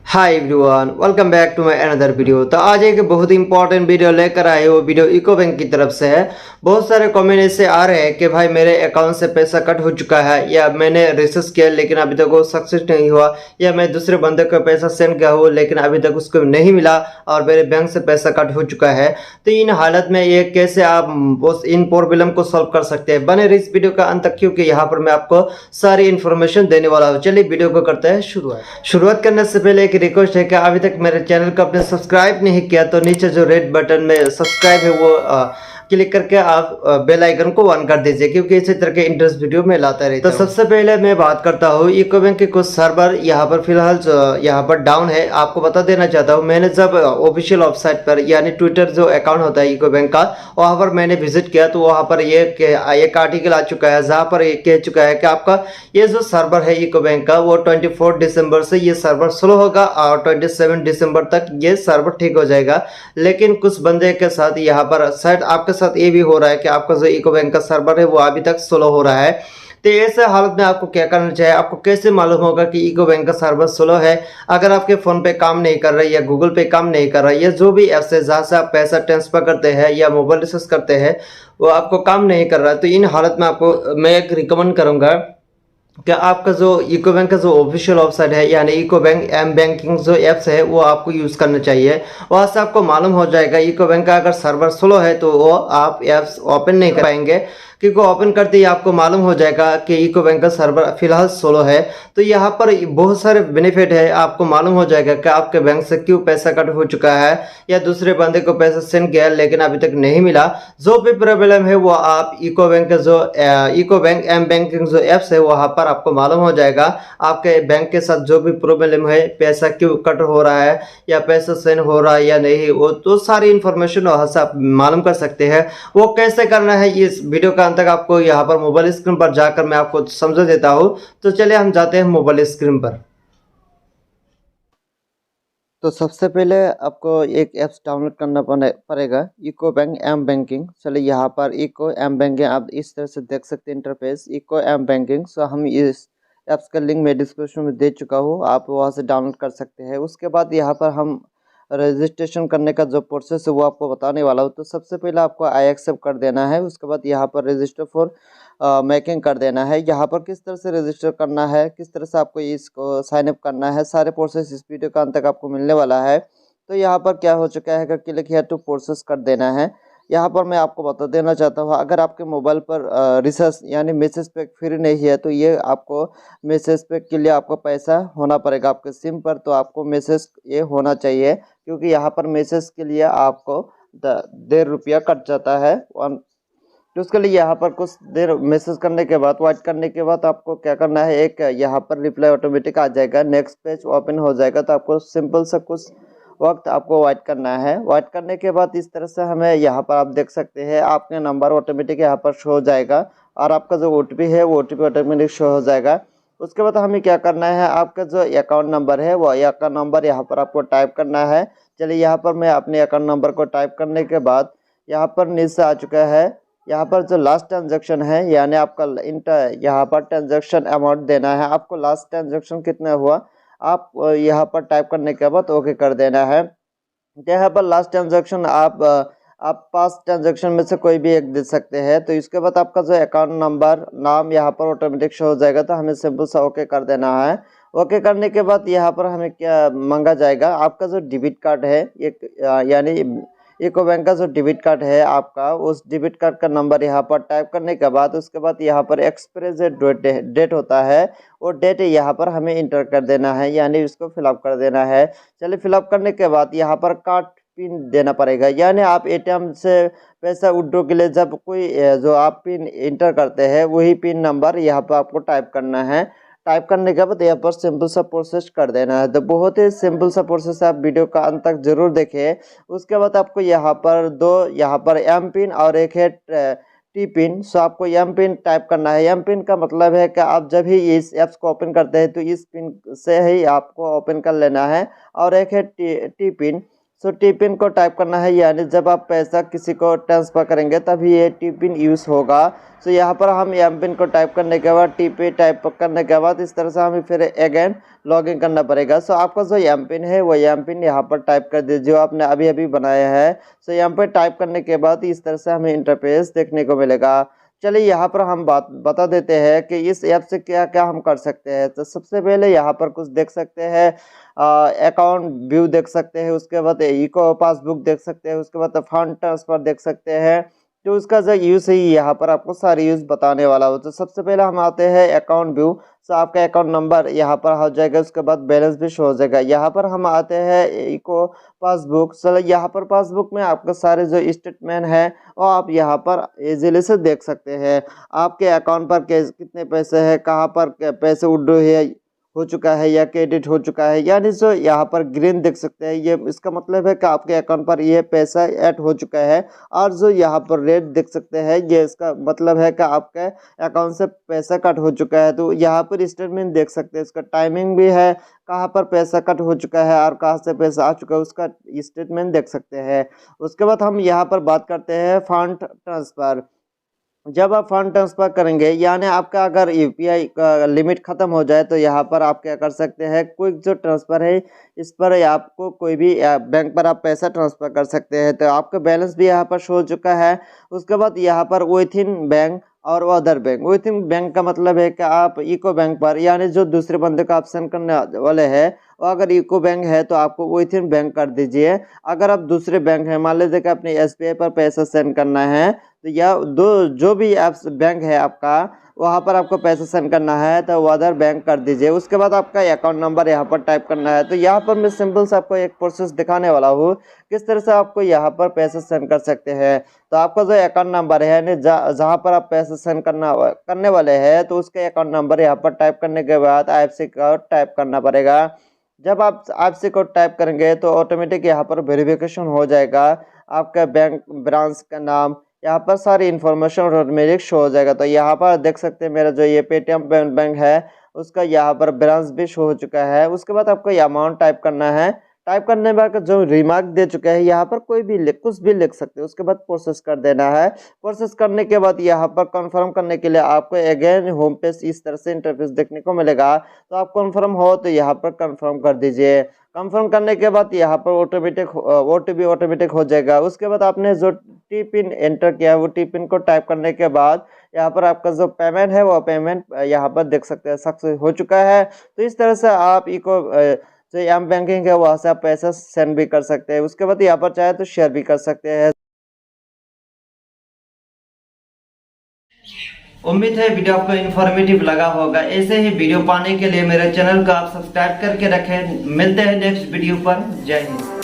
Hi everyone, welcome back to my another video. तो आज एक बहुत इंपॉर्टेंट वीडियो लेकर आए। वो वीडियो इको बैंक की तरफ से है। बहुत सारे कमेंट ऐसे आ रहे हैं कि भाई मेरे अकाउंट से पैसा कट हो चुका है, या मैंने रिसर्च किया लेकिन अभी तक वो सक्सेस नहीं हुआ, या मैं दूसरे बंदे को पैसा सेंड किया हूँ लेकिन अभी तक उसको नहीं मिला और मेरे बैंक से पैसा कट हो चुका है। तो इन हालत में ये कैसे आप इन प्रॉब्लम को सॉल्व कर सकते हैं, बने रहिए इस वीडियो का अंत तक, क्योंकि यहाँ पर मैं आपको सारी इन्फॉर्मेशन देने वाला हूँ। चलिए वीडियो को करते हैं शुरुआत करने से पहले एक रिक्वेस्ट है कि अभी तक मेरे चैनल को आपने सब्सक्राइब नहीं किया तो नीचे जो रेड बटन में सब्सक्राइब है वो क्लिक करके आप बेल आइकन को ऑन कर दीजिए, क्योंकि इसी तरह के इंटरेस्ट वीडियो में लाता रहता हूं। तो सबसे पहले मैं बात करता हूँ इको बैंक के कुछ सर्वर यहाँ पर फिलहाल यहाँ पर डाउन है। आपको बता देना चाहता हूँ, मैंने जब ऑफिशियल वेबसाइट पर यानी ट्विटर जो अकाउंट होता है इको बैंक का, वहां पर मैंने विजिट किया तो वहां पर एक आर्टिकल आ चुका है जहां पर कह चुका है कि आपका ये जो सर्वर है इको बैंक का वो 24 दिसंबर से ये सर्वर स्लो होगा और 27 दिसंबर तक ये सर्वर ठीक हो जाएगा। लेकिन कुछ बंदे के साथ यहाँ पर शायद आपके साथ ये भी हो रहा है कि आपका जो इको बैंक का सर्वर है वो अभी तक स्लो हो रहा है। तो ऐसे हालत में आपको क्या करना चाहिए, आपको कैसे मालूम होगा कि इको बैंक का सर्वर स्लो है? अगर आपके फोन पे काम नहीं कर रहा है या गूगल पे काम नहीं कर रहा है या जो भी ऐप्स है जहाँ से आप पैसा ट्रांसफर करते हैं या मोबाइल रिचार्ज करते हैं वो आपको काम नहीं कर रहा है, तो इन हालत में आपको मैं एक रिकमेंड करूंगा कि आपका जो इको बैंक का जो ऑफिशियल वेबसाइट है यानी इको बैंक एम बैंकिंग जो एप्स है वो आपको यूज़ करना चाहिए। वहाँ से आपको मालूम हो जाएगा इको बैंक का अगर सर्वर स्लो है तो वो आप एप्स ओपन नहीं कर पाएंगे, क्योंकि ओपन करते ही आपको मालूम हो जाएगा कि इको बैंक का सर्वर फिलहाल स्लो है। तो यहाँ पर बहुत सारे बेनिफिट है, आपको मालूम हो जाएगा कि आपके बैंक से क्यों पैसा कट हो चुका है या दूसरे बंदे को पैसा सेंड किया लेकिन अभी तक नहीं मिला। जो भी प्रॉब्लम है वो आप इको बैंक का जो इको बैंक एम बैंकिंग जो एप्स है वहाँ पर आपको मालूम हो जाएगा। आपके बैंक के साथ जो भी प्रॉब्लम है, पैसा क्यों कट हो रहा है या पैसा सेंड हो रहा है या नहीं, वो तो सारी इन्फॉर्मेशन वहाँ से आप मालूम कर सकते हैं। वो कैसे करना है इस वीडियो का अंत तक आपको यहाँ पर मोबाइल स्क्रीन पर जाकर मैं आपको समझा देता हूँ। तो चलिए हम जाते हैं मोबाइल स्क्रीन पर। तो सबसे पहले आपको एक ऐप्स डाउनलोड करना पड़ेगा, इको बैंक एम बैंकिंग। चलिए यहाँ पर इको एम बैंकिंग आप इस तरह से देख सकते हैं इंटरफेस इको एम बैंकिंग। सो हम इस ऐप्स का लिंक मैं डिस्क्रिप्शन में दे चुका हूँ, आप वहाँ से डाउनलोड कर सकते हैं। उसके बाद यहाँ पर हम रजिस्ट्रेशन करने का जो प्रोसेस है वो आपको बताने वाला हूँ। तो सबसे पहले आपको आई एक्सेप्ट कर देना है, उसके बाद यहाँ पर रजिस्टर फॉर मेकिंग कर देना है। यहाँ पर किस तरह से रजिस्टर करना है, किस तरह से आपको इसको साइन अप करना है, सारे प्रोसेस इस वीडियो का अंत तक आपको मिलने वाला है। तो यहाँ पर क्या हो चुका है कि क्लिक हियर टू प्रोसेस कर देना है। यहाँ पर मैं आपको बता देना चाहता हूँ, अगर आपके मोबाइल पर रिचार्ज यानी मैसेज पैक फ्री नहीं है तो ये आपको मैसेज पैक के लिए आपको पैसा होना पड़ेगा आपके सिम पर। तो आपको मैसेज ये होना चाहिए, क्योंकि यहाँ पर मैसेज के लिए आपको 1.5 रुपया कट जाता है। तो उसके लिए यहाँ पर कुछ देर मैसेज करने के बाद वेट करने के बाद आपको क्या करना है, एक यहाँ पर रिप्लाई ऑटोमेटिक आ जाएगा, नेक्स्ट पेज ओपन हो जाएगा। तो आपको सिंपल सा कुछ वक्त आपको वेट करना है। वेट करने के बाद इस तरह से हमें यहाँ पर आप देख सकते हैं आपके नंबर ऑटोमेटिक यहाँ पर शो हो जाएगा और आपका जो OTP है वो OTP ऑटोमेटिक शो हो जाएगा। उसके बाद हमें क्या करना है, आपका जो अकाउंट नंबर है वो अकाउंट नंबर यहाँ पर आपको टाइप करना है। चलिए यहाँ पर मैं अपने अकाउंट नंबर को टाइप करने के बाद यहाँ पर नीचे आ चुका है, यहाँ पर जो लास्ट ट्रांजैक्शन है यानी आपका यहाँ पर ट्रांजैक्शन अमाउंट देना है। आपको लास्ट ट्रांजैक्शन कितना हुआ आप यहाँ पर टाइप करने के बाद ओके कर देना है। यहाँ पर लास्ट ट्रांजैक्शन आप 5 ट्रांजैक्शन में से कोई भी एक दे सकते हैं। तो इसके बाद आपका जो अकाउंट नंबर नाम यहाँ पर ऑटोमेटिक शो हो जाएगा। तो हमें सिंपल सा ओके कर देना है। ओके करने के बाद यहाँ पर हमें क्या मांगा जाएगा, आपका जो डेबिट कार्ड है एक यानी इको बैंक का जो डेबिट कार्ड है आपका, उस डेबिट कार्ड का नंबर यहाँ पर टाइप करने के बाद उसके बाद यहाँ पर एक्सप्रेस डेट होता है, वो डेट यहाँ पर हमें इंटर कर देना है यानी इसको फिलअप कर देना है। चलिए फिलअप करने के बाद यहाँ पर कार्ड पिन देना पड़ेगा, यानी आप ATM से पैसा विड्रॉ के लिए जब कोई जो आप पिन इंटर करते हैं वही पिन नंबर यहाँ पर आपको टाइप करना है। टाइप करने के बाद यहाँ पर सिंपल सा प्रोसेस कर देना है। तो बहुत ही सिंपल सा प्रोसेस है, आप वीडियो का अंत तक जरूर देखें। उसके बाद आपको यहाँ पर यहाँ पर एम पिन और एक है टी पिन। सो आपको एम पिन टाइप करना है। एम पिन का मतलब है कि आप जब ही इस ऐप्स को ओपन करते हैं तो इस पिन से ही आपको ओपन कर लेना है। और एक है T pin. So T pin को टाइप करना है, यानी जब आप पैसा किसी को ट्रांसफ़र करेंगे तभी ये टी पिन यूज़ होगा। सो यहाँ पर हम एम पिन को टाइप करने के बाद टी पी टाइप करने के बाद इस तरह से हमें फिर अगेन लॉगिन करना पड़ेगा। सो आपका जो एम पिन है वो एम पिन यहाँ पर टाइप कर दीजिए जो आपने अभी अभी बनाया है। सो यहाँ पर टाइप करने के बाद इस तरह से हमें इंटरफेस देखने को मिलेगा। चलिए यहाँ पर हम बात बता देते हैं कि इस ऐप से क्या क्या हम कर सकते हैं। तो सबसे पहले यहाँ पर कुछ देख सकते हैं, अकाउंट व्यू देख सकते हैं, उसके बाद इको पासबुक देख सकते हैं, उसके बाद फंड ट्रांसफ़र देख सकते हैं। तो उसका जो यूज़ है यहाँ पर आपको सारे यूज़ बताने वाला हो। तो सबसे पहले हम आते हैं अकाउंट व्यू। सो आपका अकाउंट नंबर यहाँ पर हो जाएगा, उसके बाद बैलेंस भी शो हो जाएगा। यहाँ पर हम आते हैं इको पासबुक। चलो यहाँ पर पासबुक में आपका सारे जो स्टेटमेंट है वो आप यहाँ पर इजीली से देख सकते हैं। आपके अकाउंट पर कितने पैसे हैं, कहाँ पर पैसे विड्रॉ हो चुका है या क्रेडिट हो चुका है, यानी जो यहाँ पर ग्रीन देख सकते हैं ये इसका मतलब है कि आपके अकाउंट पर ये पैसा ऐड हो चुका है। और जो यहाँ पर रेड देख सकते हैं ये इसका मतलब है कि आपके अकाउंट से पैसा कट हो चुका है। तो यहाँ पर स्टेटमेंट देख सकते हैं, इसका टाइमिंग भी है, कहाँ पर पैसा कट हो चुका है और कहाँ से पैसा आ चुका है उसका स्टेटमेंट देख सकते हैं। उसके बाद हम यहाँ पर बात करते हैं फंड ट्रांसफ़र। जब आप फंड ट्रांसफ़र करेंगे यानी आपका अगर यूपीआई का लिमिट ख़त्म हो जाए तो यहाँ पर आप क्या कर सकते हैं, क्विक जो ट्रांसफ़र है इस पर आपको कोई भी बैंक पर आप पैसा ट्रांसफ़र कर सकते हैं। तो आपका बैलेंस भी यहाँ पर शो हो चुका है। उसके बाद यहाँ पर विथ इन बैंक और other bank. With in bank का मतलब है कि आप इको बैंक पर यानी जो दूसरे बंदे का आप सेंड करने वाले हैं और अगर इको बैंक है तो आपको विथ इन बैंक कर दीजिए। अगर आप दूसरे बैंक हैं, मान लीजिए कि अपने एसबीआई पर पैसा सेंड करना है तो या दो जो भी ऐप्स बैंक है आपका वहाँ पर आपको पैसा सेंड करना है तो वो अदर बैंक कर दीजिए। उसके बाद आपका अकाउंट नंबर यहाँ पर टाइप करना है। तो यहाँ पर मैं सिंपल से आपको एक प्रोसेस दिखाने वाला हूँ किस तरह से आपको यहाँ पर पैसा सेंड कर सकते हैं। तो आपका जो अकाउंट नंबर है यानी जहाँ पर आप पैसा सेंड करने वाले हैं तो उसके अकाउंट नंबर यहाँ पर टाइप करने के बाद IFSC कोड टाइप करना पड़ेगा। जब आप IFSC कोड टाइप करेंगे तो ऑटोमेटिक यहाँ पर वेरिफिकेशन हो जाएगा, आपका बैंक ब्रांच का नाम, यहाँ पर सारी इन्फॉर्मेशन ऑटोमेटिक शो हो जाएगा। तो यहाँ पर देख सकते हैं मेरा जो ये पेटीएम बैंक है उसका यहाँ पर ब्रांच भी शो हो चुका है। उसके बाद आपको ये अमाउंट टाइप करना है। टाइप करने के बाद जो रिमार्क दे चुका है यहाँ पर कोई भी कुछ भी लिख सकते हैं। उसके बाद प्रोसेस कर देना है। प्रोसेस करने के बाद यहाँ पर कंफर्म करने के लिए आपको अगेन होम पेज इस तरह से इंटरफेस देखने को मिलेगा। तो आप कंफर्म हो तो यहाँ पर कंफर्म कर दीजिए। कंफर्म करने के बाद यहाँ पर ऑटोमेटिक OTP ऑटोमेटिक हो जाएगा। उसके बाद आपने जो टी पिन एंटर किया है वो टी पिन को टाइप करने के बाद यहाँ पर आपका जो पेमेंट है वो पेमेंट यहाँ पर देख सकते हैं सक्सेस हो चुका है। तो इस तरह से आप इको जो एम बैंकिंग है वहाँ से आप पैसा सेंड भी कर सकते हैं। उसके बाद यहाँ पर चाहे तो शेयर भी कर सकते हैं। उम्मीद है वीडियो आपको इन्फॉर्मेटिव लगा होगा। ऐसे ही वीडियो पाने के लिए मेरे चैनल को आप सब्सक्राइब करके रखें। मिलते हैं नेक्स्ट वीडियो पर। जय हिंद।